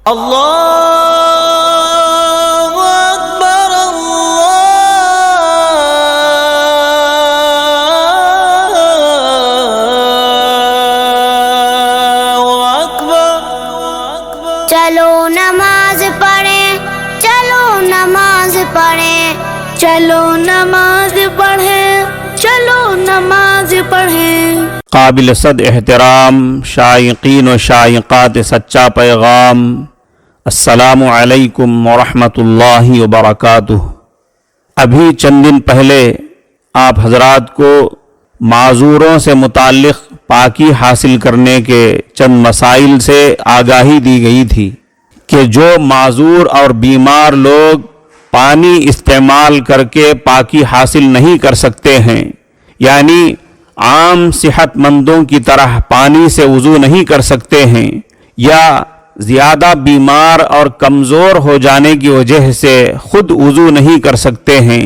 اللہ اکبر اللہ اکبر۔ چلو نماز پڑھیں، چلو نماز پڑھیں، چلو نماز پڑھیں، چلو نماز پڑھیں۔ قابل صد احترام شائقین و شائقات سچا پیغام، السلام علیکم ورحمۃ اللہ وبرکاتہ۔ ابھی چند دن پہلے آپ حضرات کو معذوروں سے متعلق پاکی حاصل کرنے کے چند مسائل سے آگاہی دی گئی تھی کہ جو معذور اور بیمار لوگ پانی استعمال کر کے پاکی حاصل نہیں کر سکتے ہیں، یعنی عام صحت مندوں کی طرح پانی سے وضو نہیں کر سکتے ہیں، یا زیادہ بیمار اور کمزور ہو جانے کی وجہ سے خود وضو نہیں کر سکتے ہیں،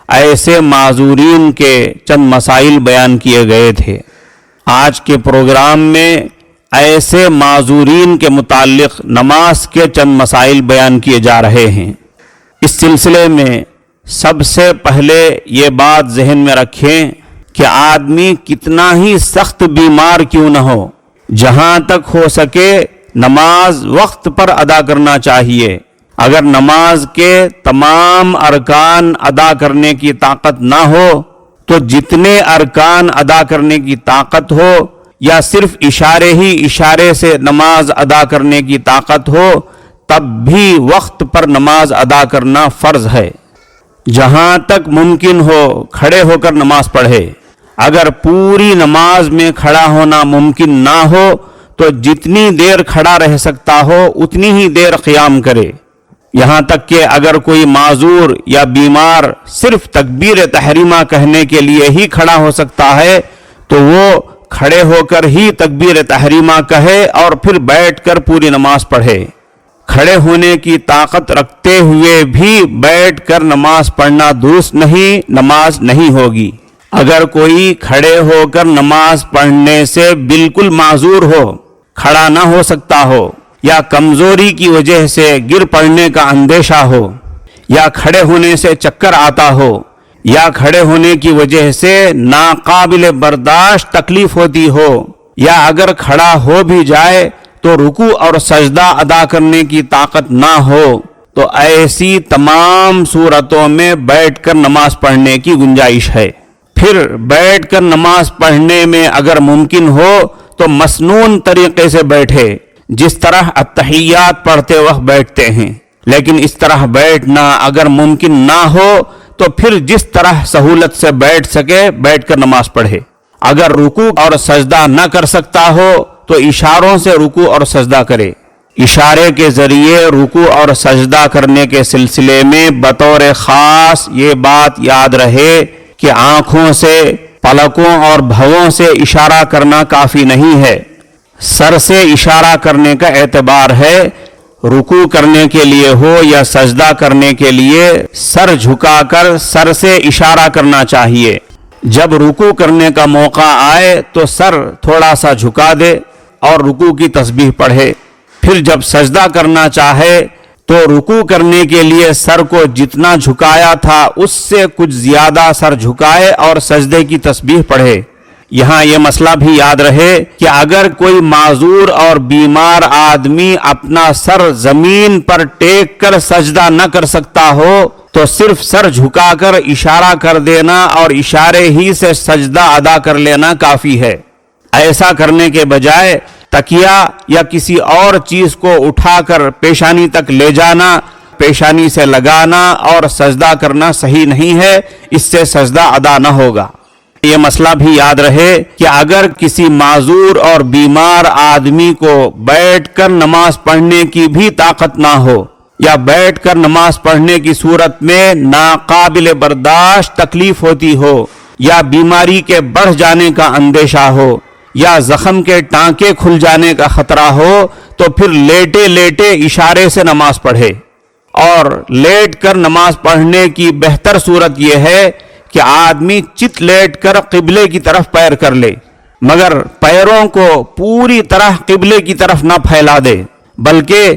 ایسے معذورین کے چند مسائل بیان کیے گئے تھے۔ آج کے پروگرام میں ایسے معذورین کے متعلق نماز کے چند مسائل بیان کیے جا رہے ہیں۔ اس سلسلے میں سب سے پہلے یہ بات ذہن میں رکھیں کہ آدمی کتنا ہی سخت بیمار کیوں نہ ہو، جہاں تک ہو سکے نماز وقت پر ادا کرنا چاہیے۔ اگر نماز کے تمام ارکان ادا کرنے کی طاقت نہ ہو تو جتنے ارکان ادا کرنے کی طاقت ہو، یا صرف اشارے سے نماز ادا کرنے کی طاقت ہو، تب بھی وقت پر نماز ادا کرنا فرض ہے۔ جہاں تک ممکن ہو کھڑے ہو کر نماز پڑھے۔ اگر پوری نماز میں کھڑا ہونا ممکن نہ ہو تو جتنی دیر کھڑا رہ سکتا ہو اتنی ہی دیر قیام کرے۔ یہاں تک کہ اگر کوئی معذور یا بیمار صرف تکبیر تحریمہ کہنے کے لیے ہی کھڑا ہو سکتا ہے تو وہ کھڑے ہو کر ہی تکبیر تحریمہ کہے اور پھر بیٹھ کر پوری نماز پڑھے۔ کھڑے ہونے کی طاقت رکھتے ہوئے بھی بیٹھ کر نماز پڑھنا درست نہیں، نماز نہیں ہوگی۔ اگر کوئی کھڑے ہو کر نماز پڑھنے سے بالکل معذور ہو، کھڑا نہ ہو سکتا ہو، یا کمزوری کی وجہ سے گر پڑنے کا اندیشہ ہو، یا کھڑے ہونے سے چکر آتا ہو، یا کھڑے ہونے کی وجہ سے ناقابل برداشت تکلیف ہوتی ہو، یا اگر کھڑا ہو بھی جائے تو رکوع اور سجدہ ادا کرنے کی طاقت نہ ہو، تو ایسی تمام صورتوں میں بیٹھ کر نماز پڑھنے کی گنجائش ہے۔ پھر بیٹھ کر نماز پڑھنے میں اگر ممکن ہو تو مسنون طریقے سے بیٹھے، جس طرح التحیات پڑھتے وقت بیٹھتے ہیں۔ لیکن اس طرح بیٹھنا اگر ممکن نہ ہو تو پھر جس طرح سہولت سے بیٹھ سکے بیٹھ کر نماز پڑھے۔ اگر رکوع اور سجدہ نہ کر سکتا ہو تو اشاروں سے رکوع اور سجدہ کرے۔ اشارے کے ذریعے رکوع اور سجدہ کرنے کے سلسلے میں بطور خاص یہ بات یاد رہے کہ آنکھوں سے، پلکوں اور بھووں سے اشارہ کرنا کافی نہیں ہے، سر سے اشارہ کرنے کا اعتبار ہے۔ رکوع کرنے کے لیے ہو یا سجدہ کرنے کے لیے سر جھکا کر سر سے اشارہ کرنا چاہیے۔ جب رکوع کرنے کا موقع آئے تو سر تھوڑا سا جھکا دے اور رکوع کی تسبیح پڑھے۔ پھر جب سجدہ کرنا چاہے تو رکوع کرنے کے لیے سر کو جتنا جھکایا تھا اس سے کچھ زیادہ سر جھکائے اور سجدے کی تسبیح پڑھے۔ یہاں یہ مسئلہ بھی یاد رہے کہ اگر کوئی معذور اور بیمار آدمی اپنا سر زمین پر ٹیک کر سجدہ نہ کر سکتا ہو تو صرف سر جھکا کر اشارہ کر دینا اور اشارے ہی سے سجدہ ادا کر لینا کافی ہے۔ ایسا کرنے کے بجائے تکیہ یا کسی اور چیز کو اٹھا کر پیشانی تک لے جانا، پیشانی سے لگانا اور سجدہ کرنا صحیح نہیں ہے، اس سے سجدہ ادا نہ ہوگا۔ یہ مسئلہ بھی یاد رہے کہ اگر کسی معذور اور بیمار آدمی کو بیٹھ کر نماز پڑھنے کی بھی طاقت نہ ہو، یا بیٹھ کر نماز پڑھنے کی صورت میں ناقابل برداشت تکلیف ہوتی ہو، یا بیماری کے بڑھ جانے کا اندیشہ ہو، یا زخم کے ٹانکے کھل جانے کا خطرہ ہو، تو پھر لیٹے لیٹے اشارے سے نماز پڑھے۔ اور لیٹ کر نماز پڑھنے کی بہتر صورت یہ ہے کہ آدمی چت لیٹ کر قبلے کی طرف پیر کر لے، مگر پیروں کو پوری طرح قبلے کی طرف نہ پھیلا دے، بلکہ